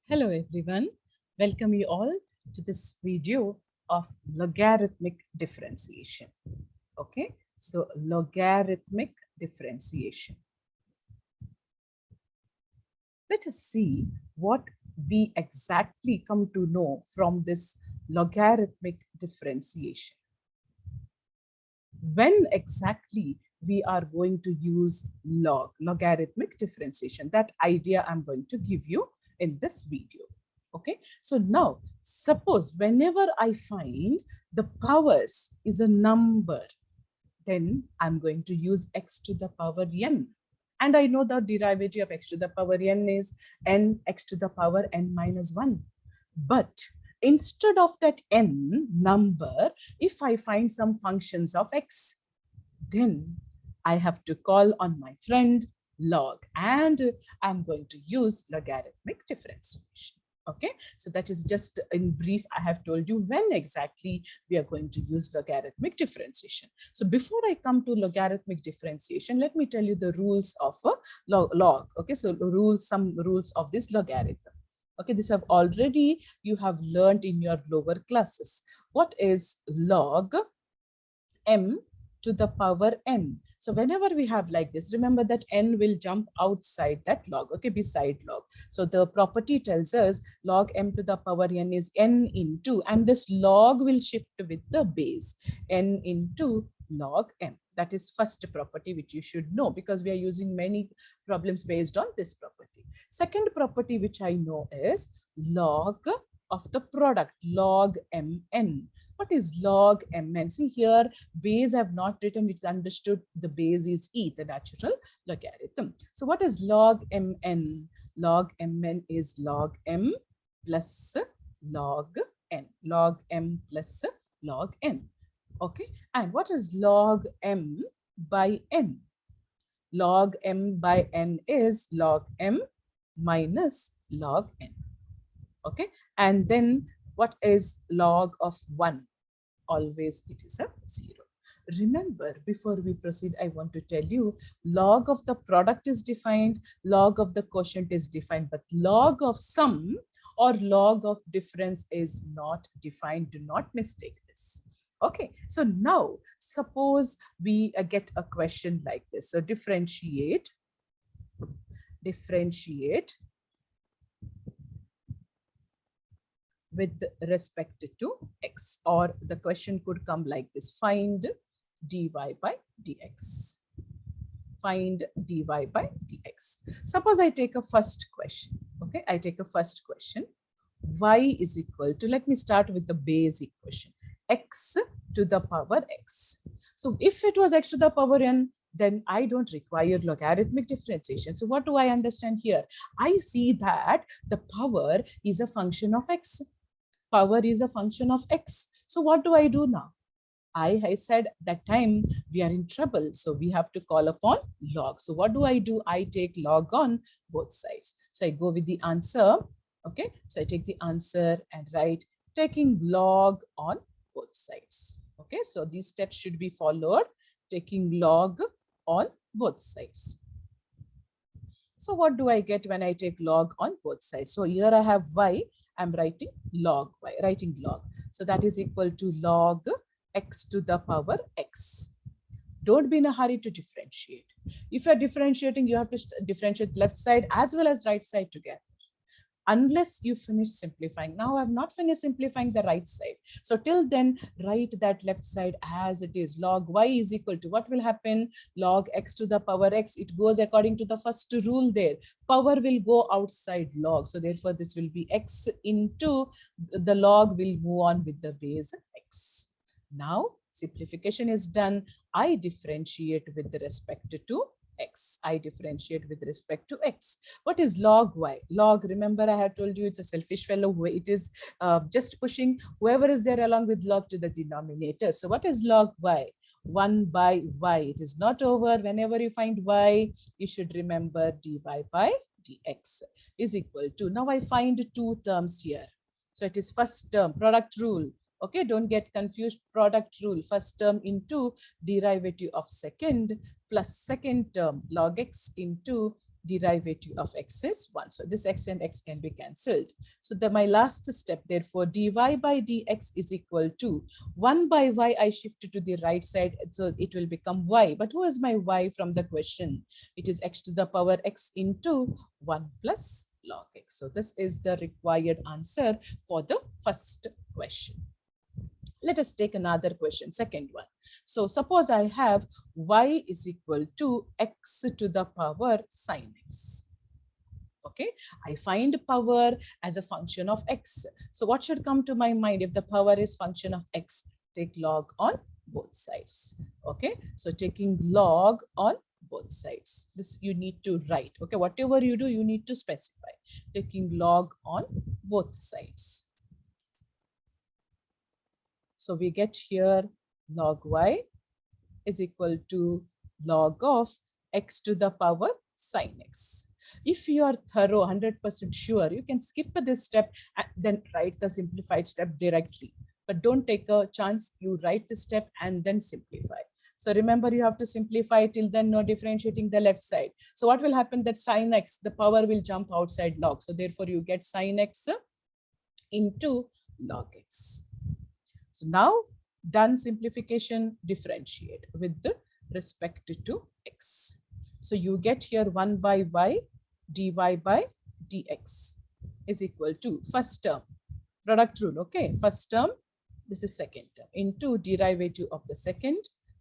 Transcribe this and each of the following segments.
Hello everyone, welcome you all to this video of logarithmic differentiation. Okay, so logarithmic differentiation. Let us see what we exactly come to know from this logarithmic differentiation. When exactly we are going to use logarithmic differentiation, that idea I'm going to give you in this video. Okay, so now suppose whenever I find the powers is a number, then I'm going to use x to the power n. And I know the derivative of x to the power n is n x to the power n minus 1. But instead of that n number, if I find some functions of x, then I have to call on my friend log, and I'm going to use logarithmic differentiation. Okay, so that is just in brief. I have told you when exactly we are going to use logarithmic differentiation. So before I come to logarithmic differentiation, let me tell you the rules of a log. Okay, so some rules of this logarithm. Okay, this have already you have learned in your lower classes. What is log m to the power n? So whenever we have like this, remember that n will jump outside that log, okay, beside log. So the property tells us log m to the power n is n into, and this log will shift with the base, n into log m. That is first property which you should know, because we are using many problems based on this property. Second property which I know is log of the product, log mn. What is log mn? See here, base I have not written, it's understood the base is e, the natural logarithm. So what is log mn? Log mn is log m plus log n. Log m plus log n. Okay, and what is log m by n? Log m by n is log m minus log n. Okay, and then what is log of 1? Always it is a 0. Remember, before we proceed, I want to tell you log of the product is defined, log of the quotient is defined, but log of sum or log of difference is not defined. Do not mistake this. Okay, so now suppose we get a question like this. So differentiate with respect to x, or the question could come like this: find dy by dx. Find dy by dx. Suppose I take a first question. Okay, I take a first question. Y is equal to, let me start with the base equation, x to the power x. So if it was x to the power n, then I don't require logarithmic differentiation. So what do I understand here? I see that the power is a function of x. Power is a function of x. So what do I do now? I said that time we are in trouble, so we have to call upon log. So what do? I take log on both sides. So I go with the answer. Okay, so I take the answer and write taking log on both sides. Okay, so these steps should be followed, taking log on both sides. So what do I get when I take log on both sides? So here I have y, I'm writing log y, writing log. So that is equal to log x to the power x. Don't be in a hurry to differentiate. If you're differentiating, you have to differentiate left side as well as right side together, unless you finish simplifying. Now I've not finished simplifying the right side. So till then, write that left side as it is. Log y is equal to, what will happen? Log x to the power x. It goes according to the first rule there. Power will go outside log. So therefore, this will be x into the log will move on with the base x. Now simplification is done. I differentiate with respect to x. I differentiate with respect to x. What is log y? Log, remember I had told you it's a selfish fellow. It is just pushing whoever is there along with log to the denominator. So what is log y? 1 by y. It is not over. Whenever you find y, you should remember dy by dx is equal to, now I find two terms here. So it is first term, product rule. Okay, don't get confused. Product rule, first term into derivative of second plus second term log x into derivative of x is 1. So this x and x can be cancelled. So my last step, therefore, dy by dx is equal to 1 by y. I shifted to the right side, so it will become y. But who is my y from the question? It is x to the power x into 1 plus log x. So this is the required answer for the first question. Let us take another question, second one. So suppose I have y is equal to x to the power sine x. Okay, I find power as a function of x. So what should come to my mind if the power is function of x? Take log on both sides. Okay, so taking log on both sides. This you need to write. Okay, whatever you do, you need to specify. Taking log on both sides. So we get here log y is equal to log of x to the power sine x. If you are thorough, 100% sure, you can skip this step and then write the simplified step directly. But don't take a chance, you write the step and then simplify. So remember, you have to simplify till then, no differentiating the left side. So what will happen that sine x, the power will jump outside log. So therefore you get sine x into log x. So now done simplification, differentiate with the respect to x. So you get here 1 by y dy by dx is equal to first term, product rule, okay? First term, this is second term, into derivative of the second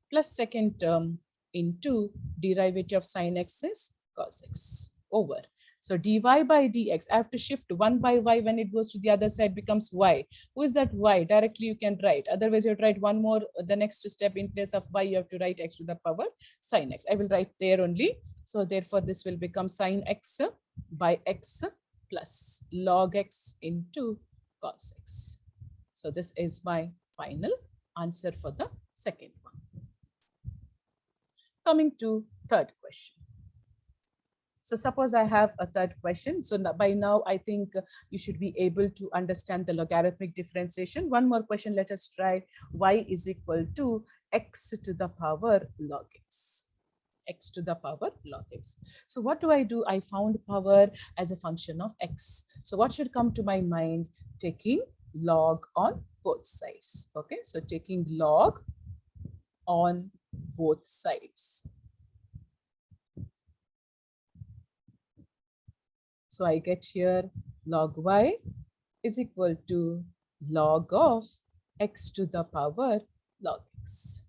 plus second term into derivative of sine x is cos x over. So dy by dx, I have to shift 1 by y when it goes to the other side becomes y. Who is that y? Directly you can write. Otherwise you have to write one more, the next step in place of y, you have to write x to the power sine x. I will write there only. So therefore this will become sine x by x plus log x into cos x. So this is my final answer for the second one. Coming to third question. So suppose I have a third question. So by now, I think you should be able to understand the logarithmic differentiation. One more question, let us try. Y is equal to x to the power log x. X to the power log x. So what do? I found power as a function of x. So what should come to my mind? Taking log on both sides. Okay, so taking log on both sides. So I get here log y is equal to log of x to the power log x.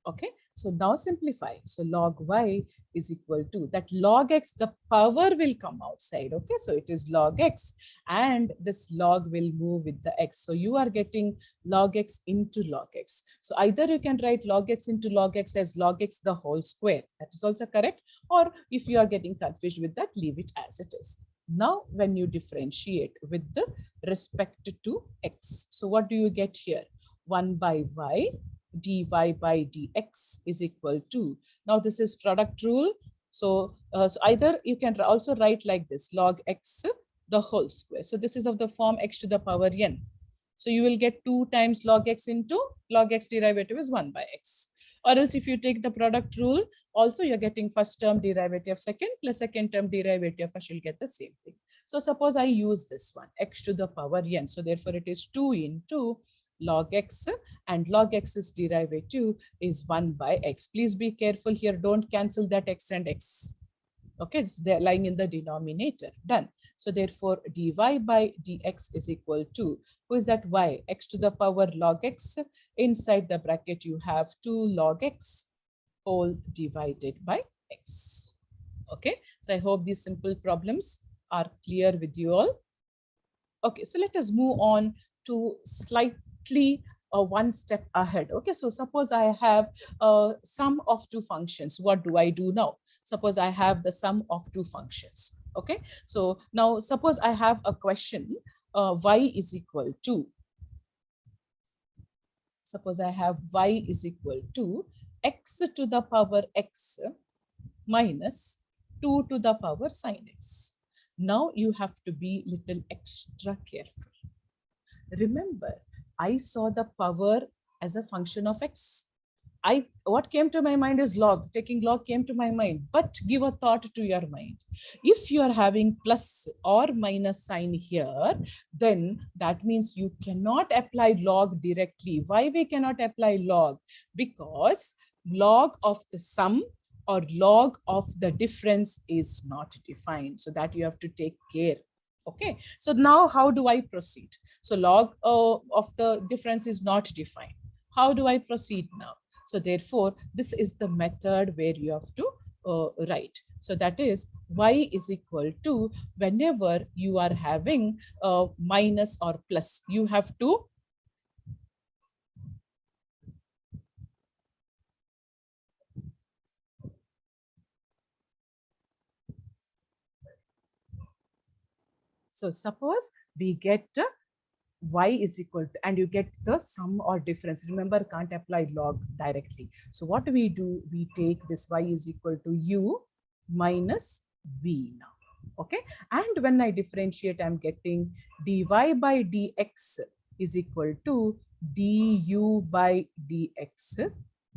Okay, so now simplify. So log y is equal to that log x, the power will come outside. Okay, so it is log x and this log will move with the x. So you are getting log x into log x. So either you can write log x into log x as log x the whole square. That is also correct. Or if you are getting confused with that, leave it as it is. Now, when you differentiate with the respect to x, so what do you get here? 1 by y dy by dx is equal to, now this is product rule. So, so either you can also write like this, log x the whole square. So this is of the form x to the power n. So you will get 2 times log x into log x derivative is 1 by x. Or else if you take the product rule, also you're getting first term derivative of second plus second term derivative of first, you'll get the same thing. So suppose I use this one, x to the power n. So therefore it is 2 into log x, and log x's derivative is 1 by x. Please be careful here, don't cancel that x and x. Okay, they're lying in the denominator. Done. So therefore dy by dx is equal to, who is that y? X to the power log x. Inside the bracket you have 2 log x whole divided by x. Okay, so I hope these simple problems are clear with you all. Okay, so let us move on to slightly one step ahead. Okay, so suppose I have sum of two functions. What do I do now? Suppose I have the sum of two functions. Okay, so now suppose I have a question, y is equal to, suppose I have y is equal to x to the power x minus 2 to the power sine x. Now you have to be little extra careful. Remember, I saw the power as a function of x. what came to my mind is log. Taking log came to my mind, but give a thought to your mind. If you are having plus or minus sign here, then that means you cannot apply log directly. Why we cannot apply log? Because log of the sum or log of the difference is not defined. So that you have to take care. Okay, so now how do I proceed? So log of the difference is not defined. How do I proceed now? So therefore, this is the method where you have to write. So that is y is equal to, whenever you are having minus or plus, you have to so suppose we get y is equal to, and you get the sum or difference. Remember, can't apply log directly. So what we do, we take this y is equal to u minus v now. Okay, and when I differentiate, I'm getting dy by dx is equal to du by dx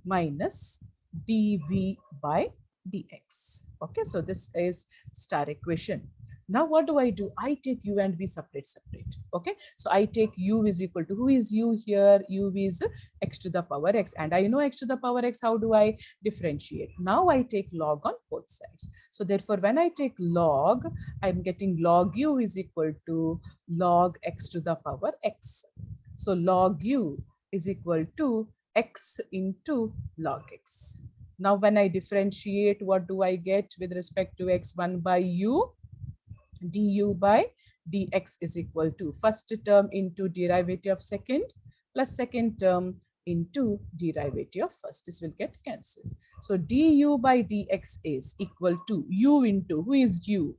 minus dv by dx. Okay, so this is star equation. Now what do? I take u and v separate. Okay, so I take u is equal to, who is u here? U is x to the power x, and I know x to the power x. How do I differentiate? Now I take log on both sides. So therefore, when I take log, I'm getting log u is equal to log x to the power x. So log u is equal to x into log x. Now when I differentiate, what do I get with respect to x? 1 by u du by dx is equal to first term into derivative of second plus second term into derivative of first. This will get cancelled. So du by dx is equal to u into, who is u?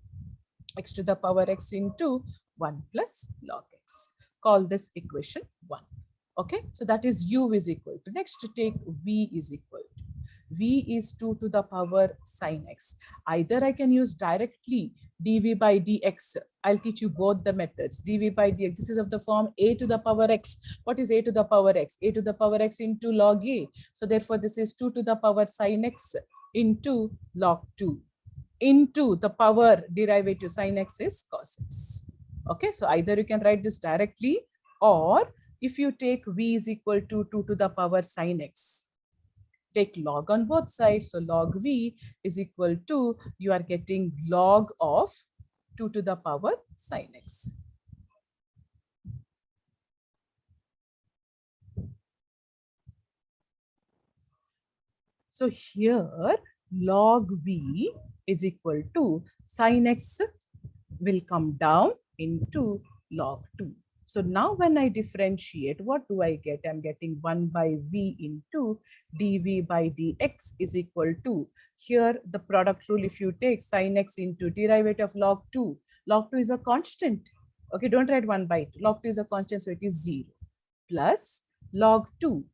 X to the power x into 1 plus log x. Call this equation 1. Okay, so that is u is equal to, next to take v is equal to, v is 2 to the power sine x. Either I can use directly dv by dx. I'll teach you both the methods. dv by dx, this is of the form a to the power x. What is a to the power x? A to the power x into log a. So therefore, this is 2 to the power sine x into log 2 into the power derivative sine x is cos x. Okay, so either you can write this directly, or if you take v is equal to 2 to the power sine x, take log on both sides. So log v is equal to, you are getting log of 2 to the power sine x. So here log v is equal to sine x will come down into log 2. So now when I differentiate, what do I get? I'm getting 1 by v into dv by dx is equal to, here the product rule, if you take sine x into derivative of log 2 is a constant. Okay, don't write 1 by 2. Log 2 is a constant, so it is 0 plus log 2.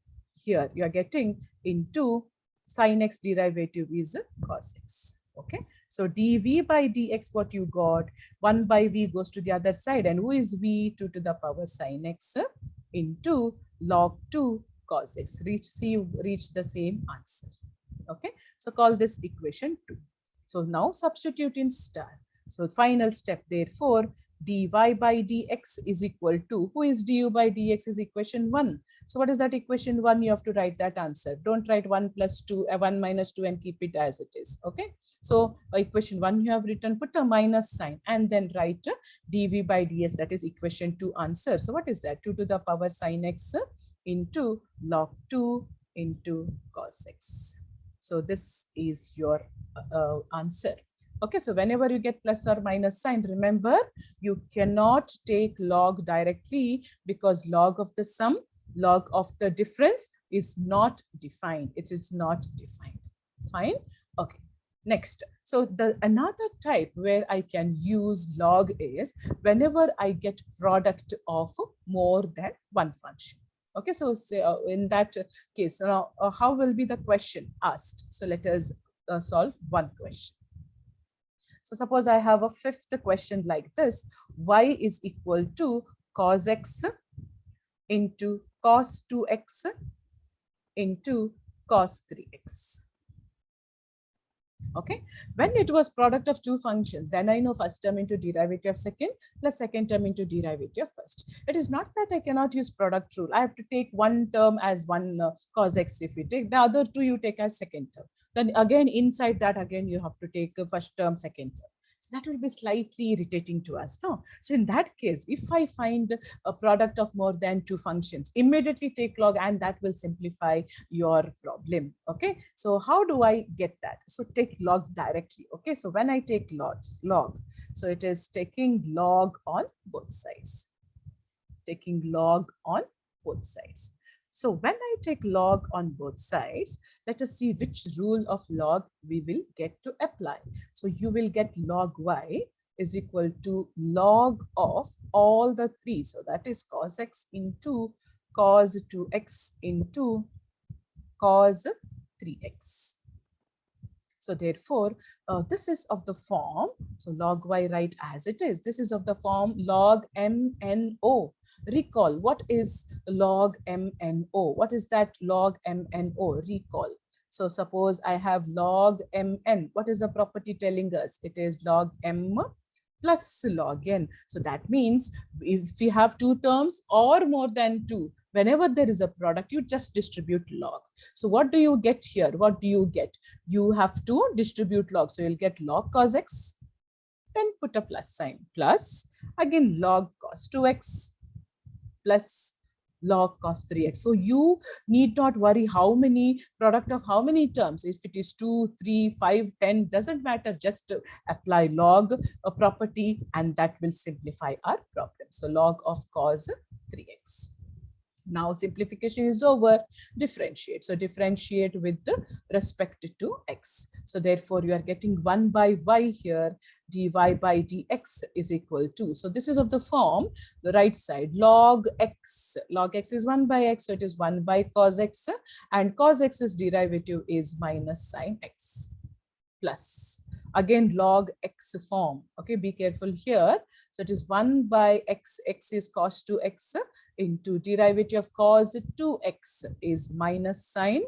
Here you are getting into sine x derivative is cos x. Okay, so dv by dx, what you got, 1 by v goes to the other side, and who is v? 2 to the power sine x into log 2 cos x. Reach the same answer. Okay, so call this equation 2. So now substitute in star. So final step, therefore dy by dx is equal to, who is du by dx is equation 1. So what is that equation 1? You have to write that answer. Don't write 1 plus 2, 1 minus 2 and keep it as it is. Okay, so equation 1 you have written, put a minus sign and then write dv by ds, that is equation 2 answer. So what is that? 2 to the power sine x into log 2 into cos x. So this is your answer. Okay, so whenever you get plus or minus sign, remember you cannot take log directly because log of the sum, log of the difference is not defined. It is not defined. Fine. Okay. Next. So the another type where I can use log is whenever I get product of more than one function. Okay, so say, in that case, now how will be the question asked? So let us solve one question. So suppose I have a fifth question like this, y is equal to cos x into cos 2x into cos 3x. Okay, when it was product of two functions, then I know first term into derivative of second plus second term into derivative of first. It is not that I cannot use product rule. I have to take one term as one cos x. If you take the other two, you take as second term. Then again, inside that, again, you have to take first term, second term. So that will be slightly irritating to us, no? So in that case, if I find a product of more than two functions, immediately take log, and that will simplify your problem. Okay, so how do I get that? So take log directly. Okay, so when I take log, so it is taking log on both sides. Taking log on both sides. So when I take log on both sides, let us see which rule of log we will get to apply. So you will get log y is equal to log of all the three. So that is cos x into cos 2x into cos 3x. So therefore, this is of the form, so log y write as it is. This is of the form log MNO. Recall, what is log MNO? What is that log MNO? Recall. So suppose I have log Mn. What is the property telling us? It is log M plus log N. So that means if we have two terms or more than two, whenever there is a product, you just distribute log. So what do you get here? What do you get? You have to distribute log. So you'll get log cos x, then put a plus sign, plus again log cos 2x plus log cos 3x. So you need not worry how many product of how many terms. If it is 2, 3, 5, 10, doesn't matter. Just apply log a property and that will simplify our problem. So log of cos 3x. Now simplification is over. Differentiate. So differentiate with respect to x. So therefore you are getting 1 by y here. Dy by dx is equal to. So this is of the form, the right side, log x. Log x is 1 by x. So it is 1 by cos x. And cos x's derivative is minus sine x plus. Again, log x form. Okay, be careful here. So it is 1 by x. X is cos 2x into derivative of cos 2x is minus sine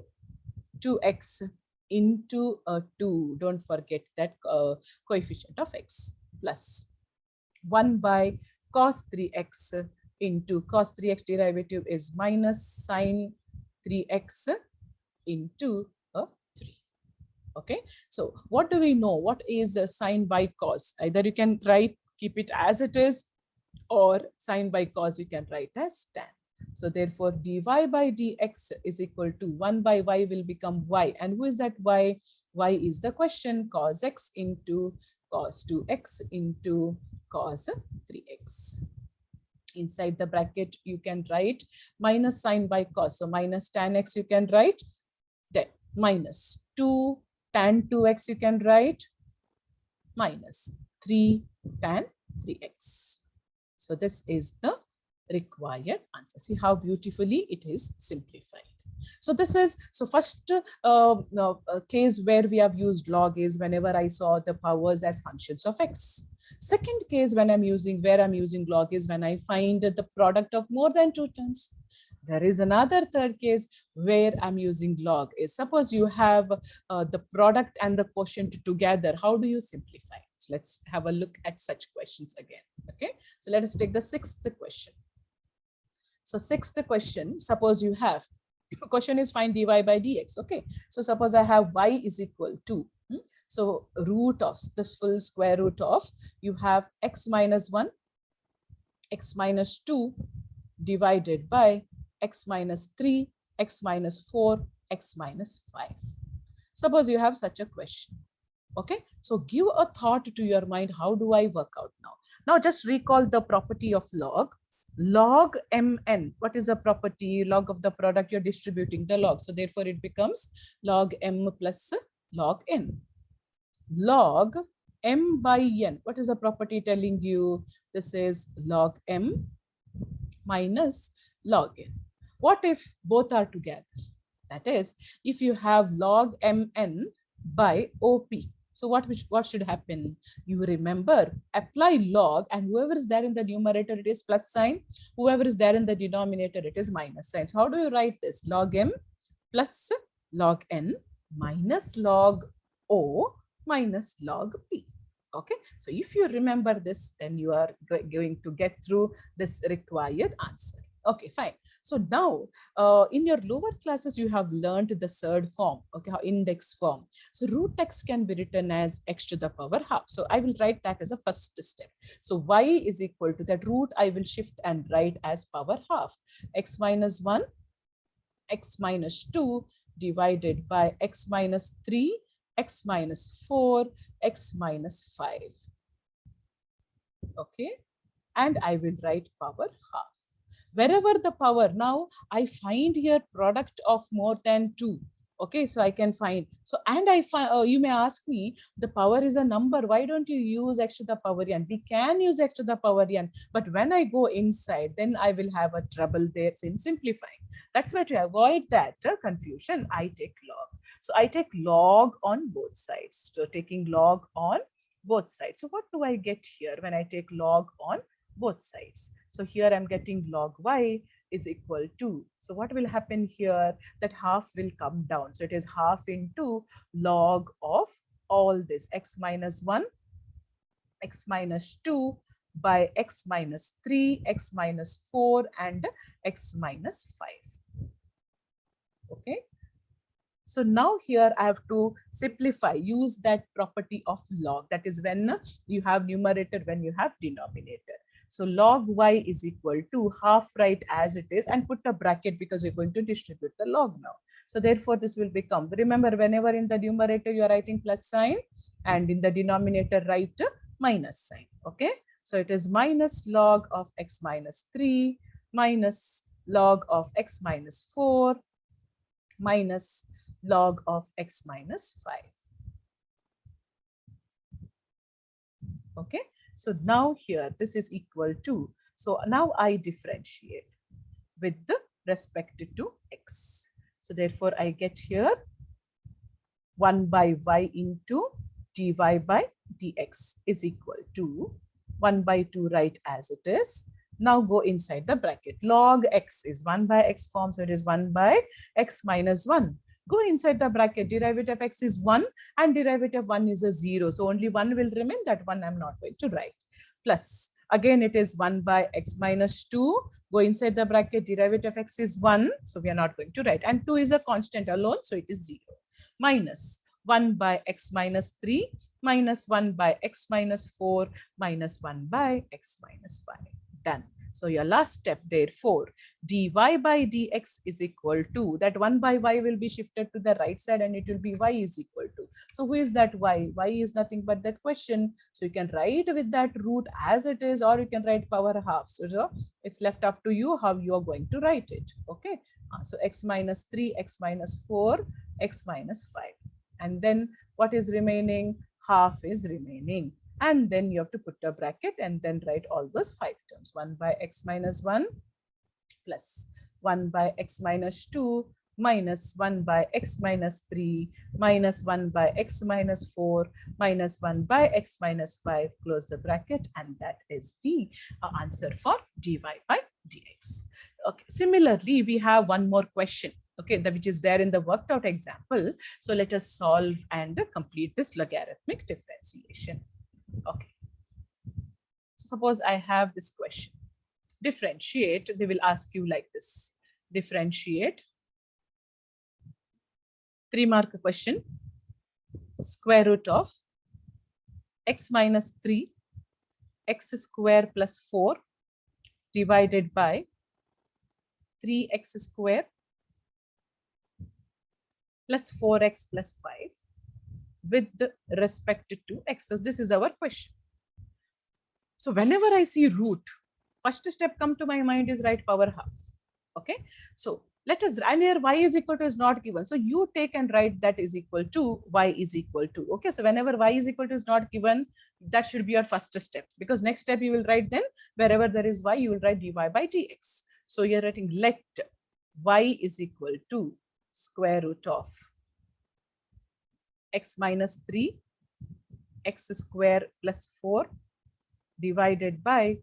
2x into 2. Don't forget that coefficient of x plus 1 by cos 3x into cos 3x derivative is minus sine 3x into 3. Okay, so what do we know? What is sine by cos? Either you can write, keep it as it is, or sine by cos you can write as tan. So therefore dy by dx is equal to 1 by y will become y. And who is that y? Y is the question, cos x into cos 2x into cos 3x. Inside the bracket you can write minus sine by cos. So minus tan x you can write, then minus 2 tan 2x you can write, minus 3 tan 3x. So this is the required answer. See how beautifully it is simplified. So this is, so first case where we have used log is whenever I saw the powers as functions of x. Second case when I'm using, where I'm using log is when I find the product of more than two terms. There is another third case where I'm using log is, suppose you have the product and the quotient together. How do you simplify? So let's have a look at such questions again. Okay, so let us take the sixth question. So sixth question, suppose you have, question is find dy by dx. Okay, so suppose I have y is equal to, so root of the full square root of, you have x minus 1, x minus 2 divided by x minus 3, x minus 4, x minus 5. Suppose you have such a question. Okay, so give a thought to your mind. How do I work out now? Now just recall the property of log. Log mn, what is a property? Log of the product, you're distributing the log. So therefore it becomes log m plus log n. Log m by n, what is a property telling you? This is log m minus log n. What if both are together? That is, if you have log mn by op. So what should happen? You remember, apply log, and whoever is there in the numerator, it is plus sign. Whoever is there in the denominator, it is minus sign. So how do you write this? Log m plus log n minus log O minus log P. Okay, so if you remember this, then you are going to get through this required answer. Okay, fine. So now in your lower classes, you have learned the third form, okay, index form. So root x can be written as x to the power half. So I will write that as a first step. So y is equal to that root, I will shift and write as power half. X minus 1, x minus 2 divided by x minus 3, x minus 4, x minus 5. Okay, and I will write power half. Wherever the power, now I find here product of more than 2. Okay, so I can find, so and I find, you may ask me, the power is a number, why don't you use x to the power n? We can use x to the power n, but when I go inside, then I will have a trouble there in simplifying. That's why, to avoid that confusion, I take log. So I take log on both sides. So taking log on both sides. So what do I get here when I take log on both sides? So here I'm getting log y is equal to, so what will happen here, that half will come down. So it is half into log of all this, x minus 1, x minus 2 by x minus 3, x minus 4 and x minus 5. Okay. So now here I have to simplify, use that property of log. That is when you have numerator, when you have denominator. So log y is equal to half, write as it is and put a bracket because you're going to distribute the log now. So therefore this will become, remember, whenever in the numerator you are writing plus sign and in the denominator write minus sign. Okay. So it is minus log of x minus 3 minus log of x minus 4 minus log of x minus 5. Okay, so now here this is equal to, so now I differentiate with the respect to x. So therefore I get here 1 by y into dy by dx is equal to 1 by 2, write as it is. Now go inside the bracket. Log x is 1 by x form, so it is 1 by x minus 1. Go inside the bracket, derivative of x is 1 and derivative of 1 is a 0. So only 1 will remain, that one I'm not going to write. Plus, again it is 1 by x minus 2. Go inside the bracket, derivative of x is 1. So we are not going to write. And 2 is a constant alone, so it is 0. Minus 1 by x minus 3 minus 1 by x minus 4 minus 1 by x minus 5. Done. So your last step, therefore, dy by dx is equal to, that 1 by y will be shifted to the right side and it will be y is equal to. So who is that y? Y is nothing but that question. So you can write with that root as it is, or you can write power half. So it's left up to you how you are going to write it. Okay. So x minus 3, x minus 4, x minus 5. And then what is remaining? Half is remaining. And then you have to put a bracket and then write all those 5 terms. 1 by x minus 1 plus 1 by x minus 2 minus 1 by x minus 3 minus 1 by x minus 4 minus 1 by x minus 5, close the bracket, and that is the answer for dy by dx. Okay. Similarly, we have one more question, okay, which is there in the worked out example. So let us solve and complete this logarithmic differentiation. Okay. So suppose I have this question. Differentiate, they will ask you like this. Differentiate. 3-mark question. Square root of x minus 3, x square plus 4 divided by 3x square plus 4x plus 5 with respect to x. So this is our question. So whenever I see root, first step come to my mind is write power half. Okay. So let us, and here y is equal to is not given. So you take and write that is equal to y is equal to. Okay. So whenever y is equal to is not given, that should be your first step, because next step you will write, then wherever there is y, you will write dy by dx. So you're writing let y is equal to square root of x minus 3, x square plus 4 divided by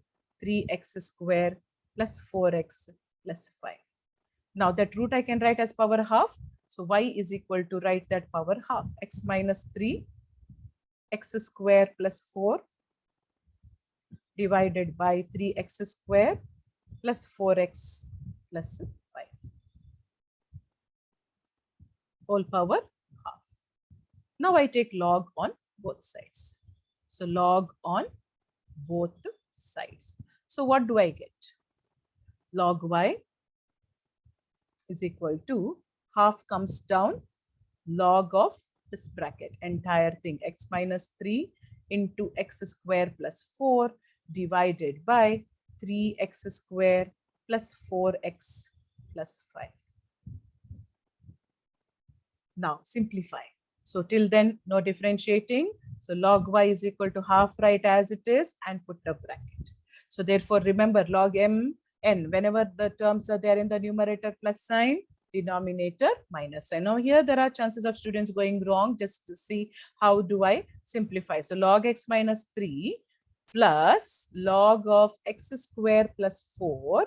3x square plus 4x plus 5. Now that root I can write as power half. So y is equal to, write that power half, x minus 3 x square plus 4 divided by 3x square plus 4x plus 5. Whole power half. Now I take log on both sides. So log on both sides. So what do I get? Log y is equal to, half comes down, log of this bracket, entire thing, x minus 3 into x square plus 4 divided by 3x square plus 4x plus 5. Now simplify. So till then, no differentiating. So log y is equal to half, write as it is and put a bracket. So therefore, remember log m n, whenever the terms are there in the numerator plus sign, denominator minus sign. Now here there are chances of students going wrong. Just to see how do I simplify. So log x minus 3 plus log of x square plus 4.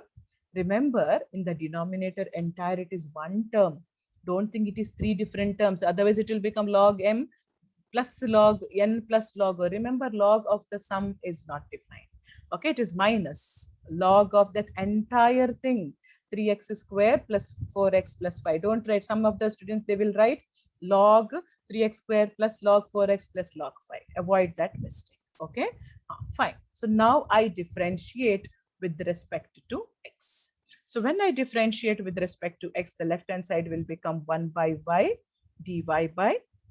Remember, in the denominator entire it is one term. Don't think it is three different terms. Otherwise it will become log m plus log n plus log o. Remember, log of the sum is not defined. Okay, it is minus log of that entire thing, 3x square plus 4x plus 5. Don't write. Some of the students, they will write log 3x square plus log 4x plus log 5. Avoid that mistake. Okay, fine. So now I differentiate with respect to x. So when I differentiate with respect to x, the left hand side will become 1 by y dy by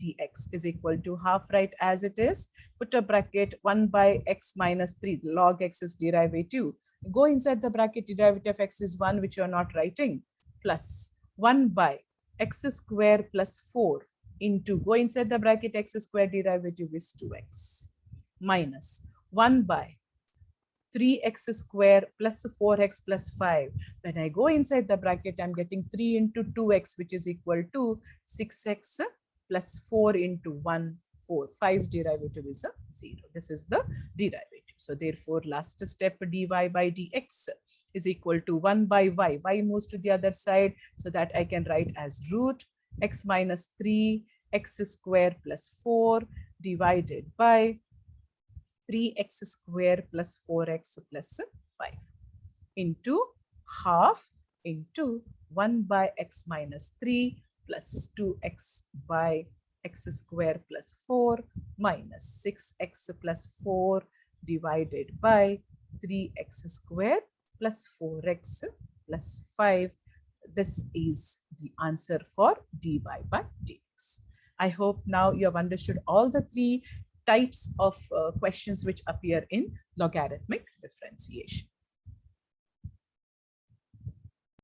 dx is equal to half, right as it is. Put a bracket, 1 by x minus 3, log x is derivative. Go inside the bracket, derivative of x is 1, which you are not writing, plus 1 by x square plus 4 into, go inside the bracket, x square derivative is 2x, minus 1 by 3x square plus 4x plus 5. When I go inside the bracket, I'm getting 3 into 2x, which is equal to 6x plus 4 into 1, 4. 5's derivative is a 0. This is the derivative. So therefore, last step, dy by dx is equal to 1 by y. Y moves to the other side, so that I can write as root x minus 3 x square plus 4 divided by 3x square plus 4x plus 5 into half into 1 by x minus 3 plus 2x by x square plus 4 minus 6x plus 4 divided by 3x square plus 4x plus 5. This is the answer for dy by dx. I hope now you have understood all the three types of questions which appear in logarithmic differentiation.